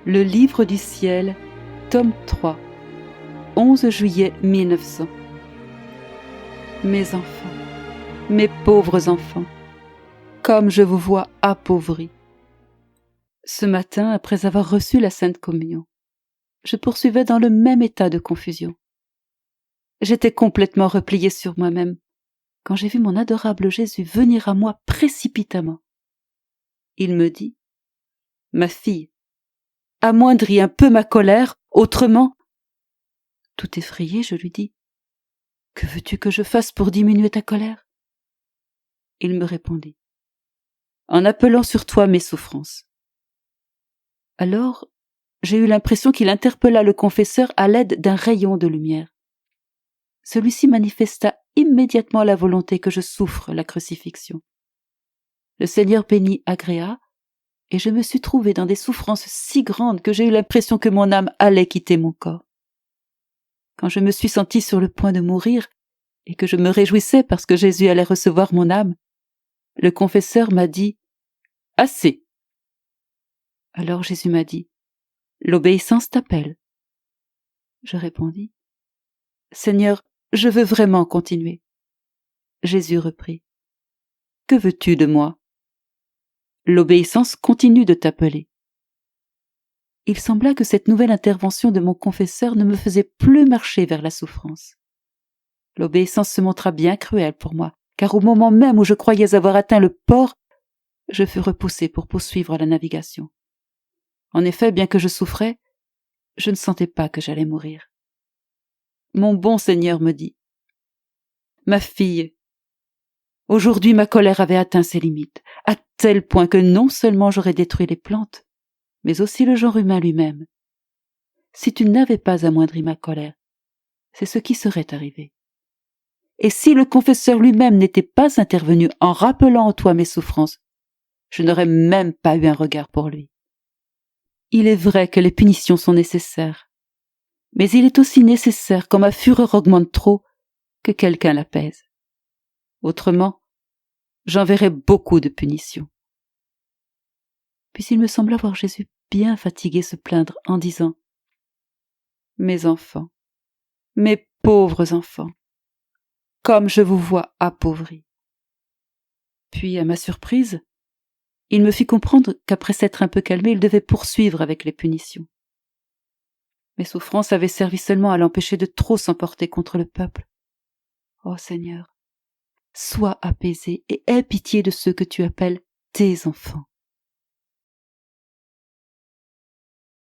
Le livre du ciel, tome 3, 11 juillet 1900. Mes enfants, mes pauvres enfants, comme je vous vois appauvris. Ce matin, après avoir reçu la Sainte Communion, je poursuivais dans le même état de confusion. J'étais complètement repliée sur moi-même quand j'ai vu mon adorable Jésus venir à moi précipitamment. Il me dit : « Ma fille, amoindris un peu ma colère, autrement... » Tout effrayé, je lui dis : « Que veux-tu que je fasse pour diminuer ta colère ?» Il me répondit : « En appelant sur toi mes souffrances. » Alors, j'ai eu l'impression qu'il interpella le confesseur à l'aide d'un rayon de lumière. Celui-ci manifesta immédiatement la volonté que je souffre la crucifixion. Le Seigneur bénit Agréa, et je me suis trouvée dans des souffrances si grandes que j'ai eu l'impression que mon âme allait quitter mon corps. Quand je me suis sentie sur le point de mourir, et que je me réjouissais parce que Jésus allait recevoir mon âme, le confesseur m'a dit : « Assez !» Alors Jésus m'a dit : « L'obéissance t'appelle. » Je répondis : « Seigneur, je veux vraiment continuer. » Jésus reprit : « Que veux-tu de moi ? L'obéissance continue de t'appeler. » Il sembla que cette nouvelle intervention de mon confesseur ne me faisait plus marcher vers la souffrance. L'obéissance se montra bien cruelle pour moi, car au moment même où je croyais avoir atteint le port, je fus repoussée pour poursuivre la navigation. En effet, bien que je souffrais, je ne sentais pas que j'allais mourir. Mon bon Seigneur me dit : « Ma fille, aujourd'hui ma colère avait atteint ses limites, à tel point que non seulement j'aurais détruit les plantes, mais aussi le genre humain lui-même. Si tu n'avais pas amoindri ma colère, c'est ce qui serait arrivé. Et si le confesseur lui-même n'était pas intervenu en rappelant en toi mes souffrances, je n'aurais même pas eu un regard pour lui. Il est vrai que les punitions sont nécessaires, mais il est aussi nécessaire, quand ma fureur augmente trop, que quelqu'un l'apaise. Autrement, j'enverrai beaucoup de punitions. » Puis il me sembla voir Jésus bien fatigué se plaindre en disant : « Mes enfants, mes pauvres enfants, comme je vous vois appauvris. » Puis, à ma surprise, il me fit comprendre qu'après s'être un peu calmé, il devait poursuivre avec les punitions. Mes souffrances avaient servi seulement à l'empêcher de trop s'emporter contre le peuple. Ô Seigneur, sois apaisé et aie pitié de ceux que tu appelles tes enfants.